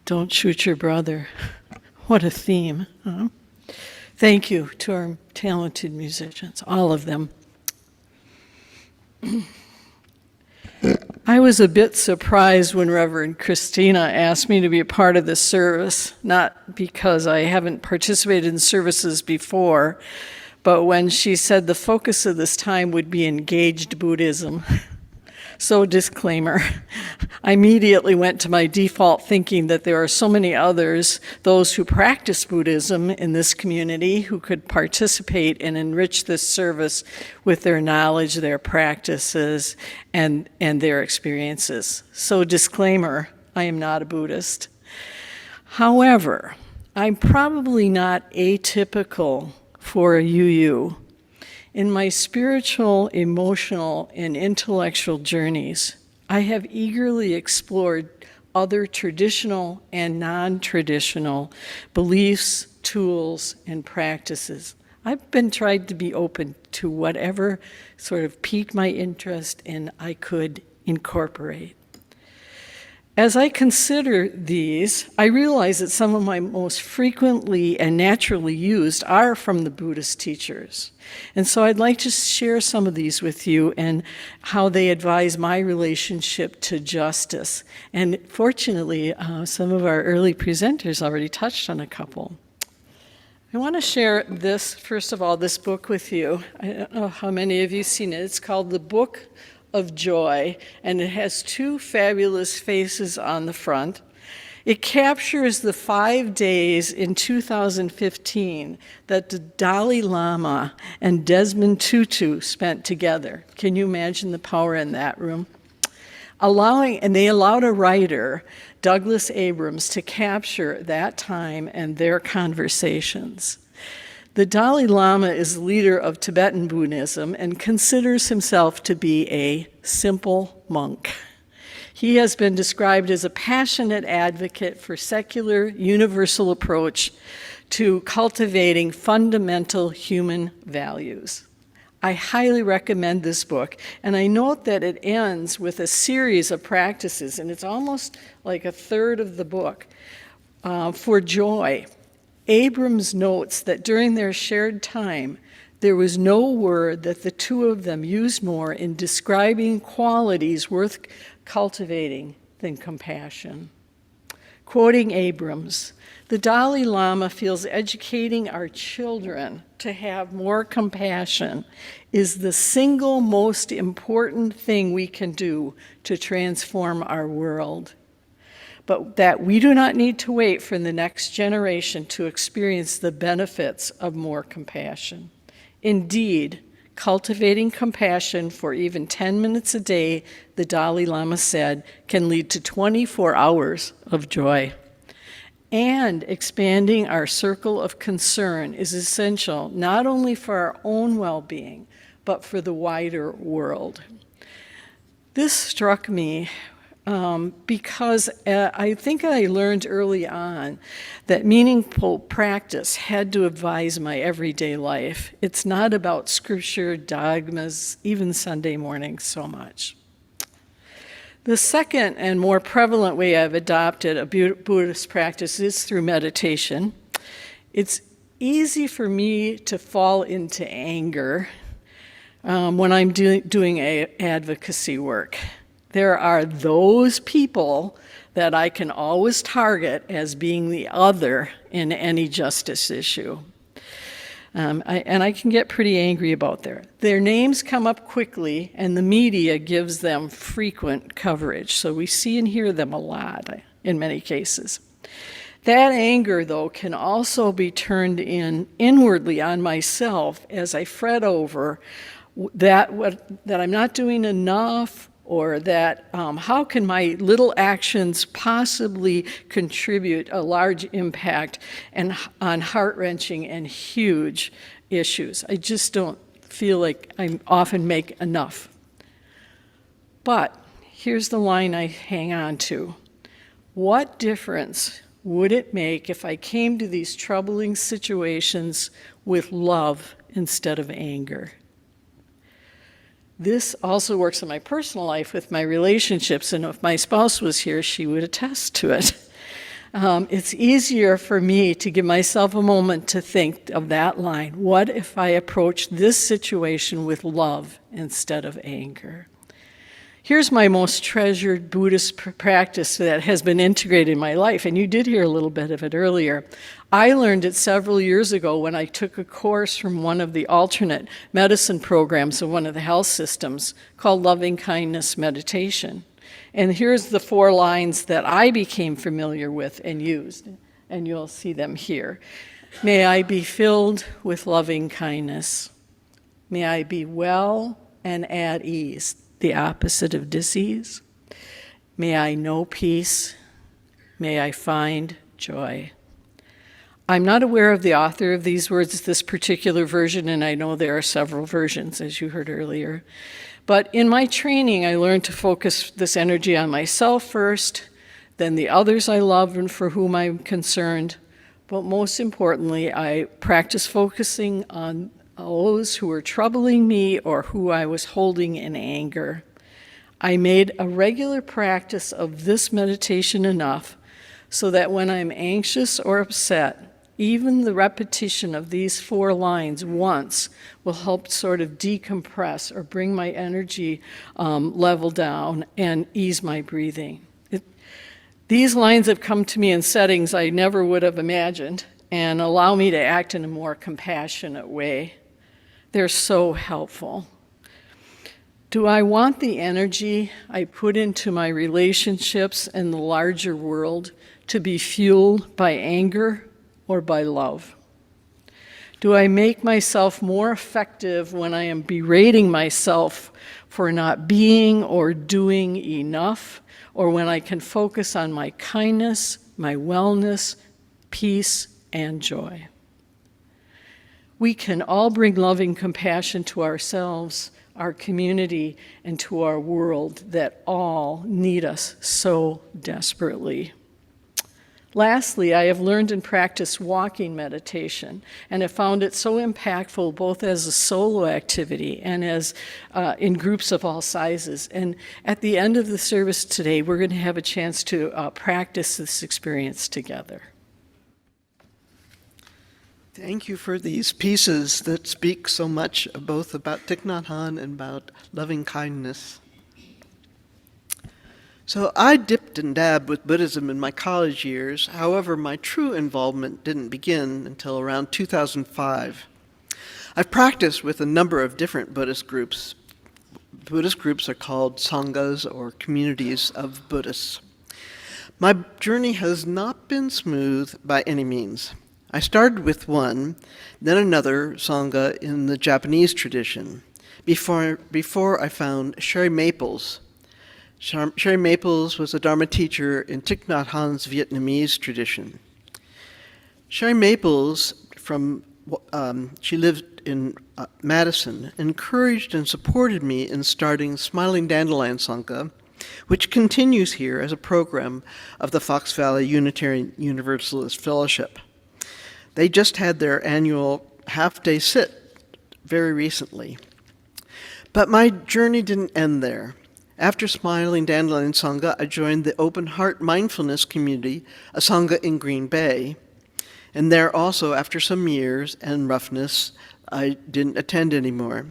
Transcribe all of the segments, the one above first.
Don't shoot your brother. What a theme. Huh? Thank you to our talented musicians, all of them. I was a bit surprised when Reverend Christina asked me to be a part of this service, not because I haven't participated in services before, but when she said the focus of this time would be engaged Buddhism. So, disclaimer, I immediately went to my default thinking that there are so many others, those who practice Buddhism in this community, who could participate and enrich this service with their knowledge, their practices, and their experiences. So, disclaimer, I am not a Buddhist. However, I'm probably not atypical for a UU. In my spiritual, emotional, and intellectual journeys, I have eagerly explored other traditional and non-traditional beliefs, tools, and practices. I've been tried to be open to whatever sort of piqued my interest and I could incorporate. As I consider these, I realize that some of my most frequently and naturally used are from the Buddhist teachers. And so I'd like to share some of these with you and how they advise my relationship to justice. And fortunately, some of our early presenters already touched on a couple. I want to share this, first of all, this book with you. I don't know how many of you have seen it. It's called The Book of Joy, and it has two fabulous faces on the front. It captures the 5 days in 2015 that the Dalai Lama and Desmond Tutu spent together. Can you imagine the power in that room? They allowed a writer, Douglas Abrams, to capture that time and their conversations. The Dalai Lama is the leader of Tibetan Buddhism and considers himself to be a simple monk. He has been described as a passionate advocate for secular, universal approach to cultivating fundamental human values. I highly recommend this book, and I note that it ends with a series of practices, and it's almost like a third of the book, for joy. Abrams notes that during their shared time, there was no word that the two of them used more in describing qualities worth cultivating than compassion. Quoting Abrams, the Dalai Lama feels educating our children to have more compassion is the single most important thing we can do to transform our world. But that we do not need to wait for the next generation to experience the benefits of more compassion. Indeed, cultivating compassion for even 10 minutes a day, the Dalai Lama said, can lead to 24 hours of joy. And expanding our circle of concern is essential not only for our own well-being, but for the wider world. This struck me because I think I learned early on that meaningful practice had to advise my everyday life. It's not about scripture, dogmas, even Sunday mornings so much. The second and more prevalent way I've adopted a Buddhist practice is through meditation. It's easy for me to fall into anger when I'm doing advocacy work. There are those people that I can always target as being the other in any justice issue. I can get pretty angry about their names come up quickly, and the media gives them frequent coverage. So we see and hear them a lot in many cases. That anger, though, can also be turned inwardly on myself as I fret over that I'm not doing enough, or that how can my little actions possibly contribute a large impact on heart-wrenching and huge issues. I just don't feel like I often make enough. But here's the line I hang on to. What difference would it make if I came to these troubling situations with love instead of anger? This also works in my personal life with my relationships, and if my spouse was here, she would attest to it. It's easier for me to give myself a moment to think of that line. What if I approach this situation with love instead of anger? Here's my most treasured Buddhist practice that has been integrated in my life, and you did hear a little bit of it earlier. I learned it several years ago when I took a course from one of the alternate medicine programs of one of the health systems called Loving Kindness Meditation. And here's the 4 lines that I became familiar with and used, and you'll see them here. May I be filled with loving kindness. May I be well and at ease, the opposite of dis-ease. May I know peace. May I find joy. I'm not aware of the author of these words, this particular version, and I know there are several versions, as you heard earlier. But in my training, I learned to focus this energy on myself first, then the others I love and for whom I'm concerned. But most importantly, I practice focusing on those who were troubling me or who I was holding in anger. I made a regular practice of this meditation enough so that when I'm anxious or upset, even the repetition of these 4 lines once will help sort of decompress or bring my energy level down and ease my breathing. These lines have come to me in settings I never would have imagined and allow me to act in a more compassionate way. They're so helpful. Do I want the energy I put into my relationships and the larger world to be fueled by anger or by love? Do I make myself more effective when I am berating myself for not being or doing enough, or when I can focus on my kindness, my wellness, peace, and joy? We can all bring loving compassion to ourselves, our community, and to our world that all need us so desperately. Lastly, I have learned and practiced walking meditation and have found it so impactful both as a solo activity and as in groups of all sizes. And at the end of the service today, we're going to have a chance to practice this experience together. Thank you for these pieces that speak so much both about Thich Nhat Hanh and about loving kindness. So I dipped and dabbed with Buddhism in my college years. However, my true involvement didn't begin until around 2005. I've practiced with a number of different Buddhist groups. Buddhist groups are called sanghas, or communities of Buddhists. My journey has not been smooth by any means. I started with one, then another sangha in the Japanese tradition, before I found Sherry Maples. Sherry Maples was a Dharma teacher in Thich Nhat Hanh's Vietnamese tradition. Sherry Maples, she lived in Madison, encouraged and supported me in starting Smiling Dandelion Sangha, which continues here as a program of the Fox Valley Unitarian Universalist Fellowship. They just had their annual half-day sit very recently. But my journey didn't end there. After Smiling Dandelion Sangha, I joined the Open Heart Mindfulness Community, a Sangha in Green Bay. And there also, after some years and roughness, I didn't attend anymore.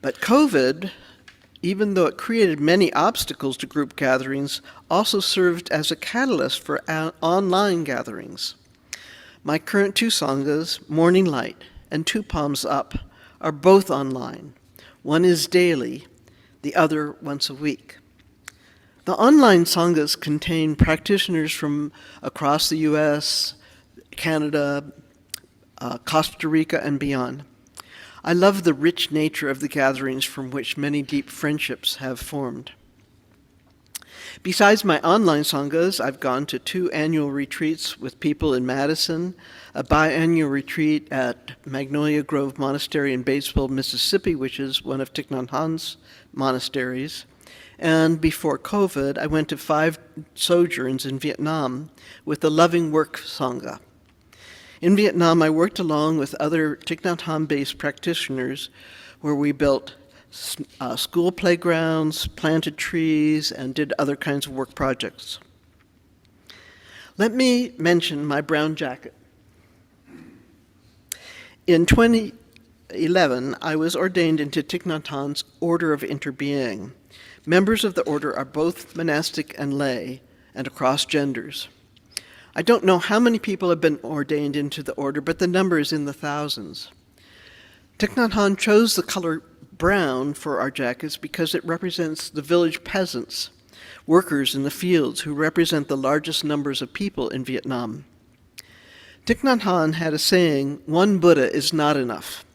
But COVID, even though it created many obstacles to group gatherings, also served as a catalyst for online gatherings. My current 2 sanghas, Morning Light and 2 Palms Up, are both online. One is daily, the other once a week. The online sanghas contain practitioners from across the U.S., Canada, Costa Rica, and beyond. I love the rich nature of the gatherings from which many deep friendships have formed. Besides my online sanghas, I've gone to 2 annual retreats with people in Madison, a biannual retreat at Magnolia Grove Monastery in Batesville, Mississippi, which is one of Thich Nhat Hanh's monasteries. And before COVID, I went to 5 sojourns in Vietnam with the Loving Work Sangha. In Vietnam, I worked along with other Thich Nhat Hanh-based practitioners where we built school playgrounds, planted trees, and did other kinds of work projects. Let me mention my brown jacket. In 2011, I was ordained into Thich Nhat Hanh's Order of Interbeing. Members of the order are both monastic and lay, and across genders. I don't know how many people have been ordained into the order, but the number is in the thousands. Thich Nhat Hanh chose the color brown for our jackets because it represents the village peasants, workers in the fields who represent the largest numbers of people in Vietnam. Thich Nhat Hanh had a saying, "One Buddha is not enough."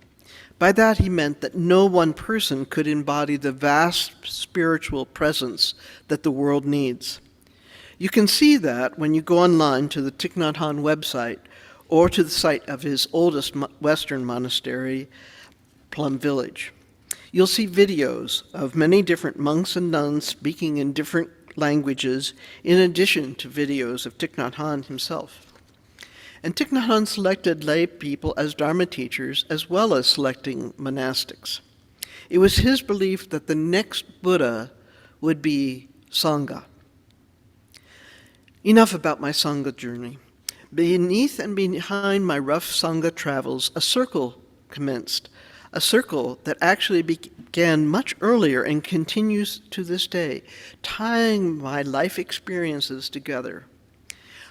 By that he meant that no one person could embody the vast spiritual presence that the world needs. You can see that when you go online to the Thich Nhat Hanh website or to the site of his oldest Western monastery, Plum Village. You'll see videos of many different monks and nuns speaking in different languages, in addition to videos of Thich Nhat Hanh himself. And Thich Nhat Hanh selected lay people as Dharma teachers, as well as selecting monastics. It was his belief that the next Buddha would be Sangha. Enough about my Sangha journey. Beneath and behind my rough Sangha travels, a circle commenced, a circle that actually began much earlier and continues to this day, tying my life experiences together.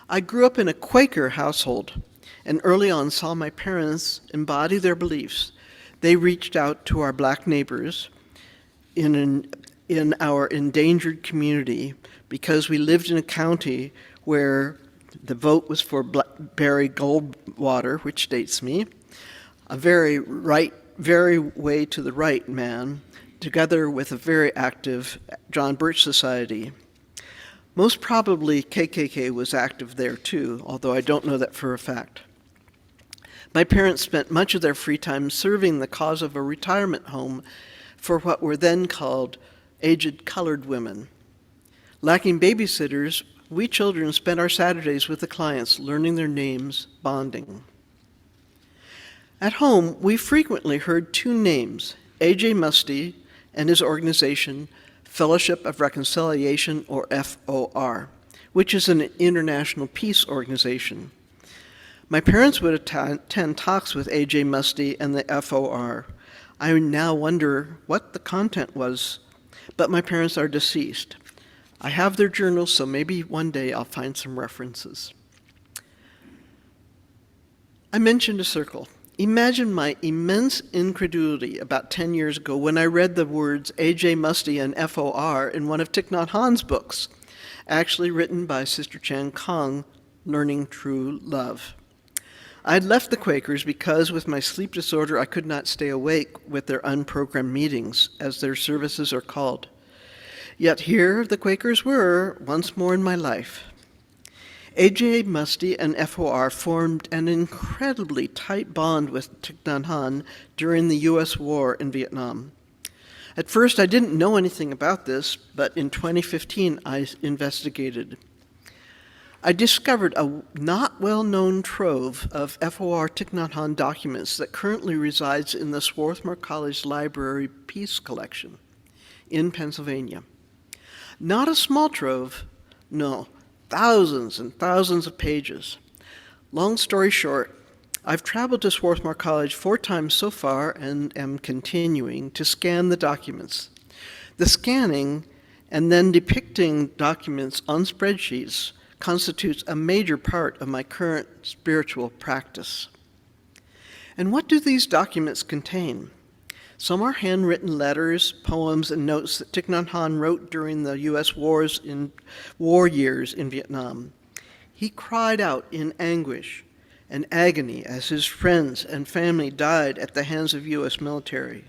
I grew up in a Quaker household and early on saw my parents embody their beliefs. They reached out to our black neighbors in our endangered community because we lived in a county where the vote was for Barry Goldwater, which dates me, a very way to the right man, together with a very active John Birch Society. Most probably KKK was active there too, although I don't know that for a fact. My parents spent much of their free time serving the cause of a retirement home for what were then called aged colored women. Lacking babysitters, we children spent our Saturdays with the clients, learning their names, bonding. At home, we frequently heard two names, A.J. Muste and his organization, Fellowship of Reconciliation, or FOR, which is an international peace organization. My parents would attend talks with A.J. Muste and the FOR. I now wonder what the content was, but my parents are deceased. I have their journals, so maybe one day I'll find some references. I mentioned a circle. Imagine my immense incredulity about 10 years ago when I read the words A.J. Muste and FOR in one of Thich Nhat Hanh's books, actually written by Sister Chan Kong, Learning True Love. I had left the Quakers because with my sleep disorder I could not stay awake with their unprogrammed meetings, as their services are called. Yet here the Quakers were, once more in my life. A.J. Muste and FOR formed an incredibly tight bond with Thich Nhat Hanh during the U.S. war in Vietnam. At first I didn't know anything about this, but in 2015 I investigated. I discovered a not well-known trove of FOR Thich Nhat Hanh documents that currently resides in the Swarthmore College Library Peace Collection in Pennsylvania. Not a small trove, no, thousands and thousands of pages. Long story short, I've traveled to Swarthmore College 4 times so far and am continuing to scan the documents. The scanning and then depicting documents on spreadsheets constitutes a major part of my current spiritual practice. And what do these documents contain? Some are handwritten letters, poems, and notes that Thich Nhat Hanh wrote during the U.S. war years in Vietnam. He cried out in anguish and agony as his friends and family died at the hands of U.S. military.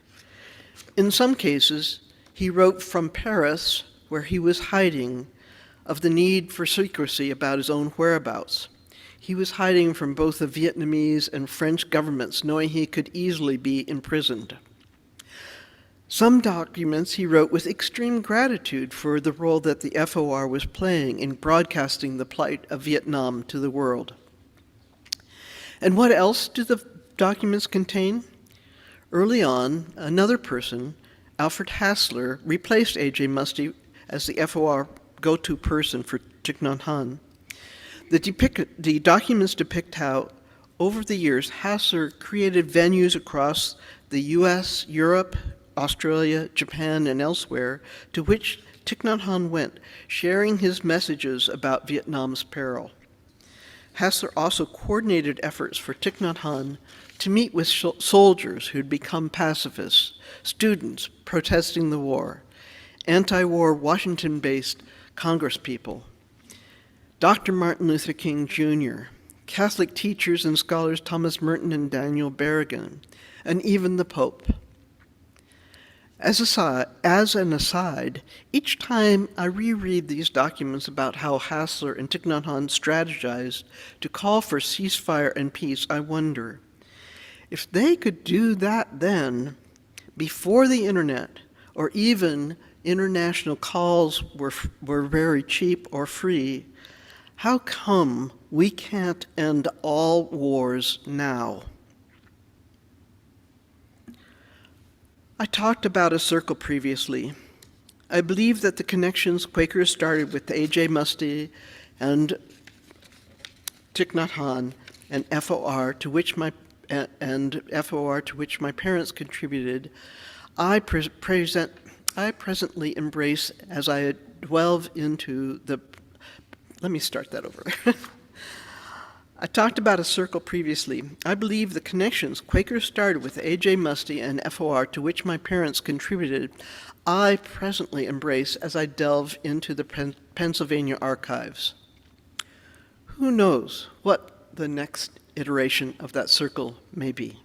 In some cases, he wrote from Paris, where he was hiding, of the need for secrecy about his own whereabouts. He was hiding from both the Vietnamese and French governments, knowing he could easily be imprisoned. Some documents he wrote with extreme gratitude for the role that the FOR was playing in broadcasting the plight of Vietnam to the world. And what else do the documents contain? Early on, another person, Alfred Hassler, replaced A.J. Muste as the FOR go-to person for Thich Nhat Hanh. The documents depict how, over the years, Hassler created venues across the US, Europe, Australia, Japan, and elsewhere, to which Thich Nhat Hanh went, sharing his messages about Vietnam's peril. Hassler also coordinated efforts for Thich Nhat Hanh to meet with soldiers who'd become pacifists, students protesting the war, anti-war Washington-based congresspeople, Dr. Martin Luther King Jr., Catholic teachers and scholars Thomas Merton and Daniel Berrigan, and even the Pope. As an aside, each time I reread these documents about how Hassler and Thich Nhat Hanh strategized to call for ceasefire and peace, I wonder, if they could do that then, before the internet, or even international calls were very cheap or free, how come we can't end all wars now? I talked about a circle previously. I believe that the connections Quakers started with A.J. Muste and Thich Nhat Hanh and FOR, to which my parents contributed, I presently embrace as I delve into the. Let me start that over. I talked about a circle previously. I believe the connections Quakers started with A.J. Muste and FOR, to which my parents contributed, I presently embrace as I delve into the Pennsylvania archives. Who knows what the next iteration of that circle may be?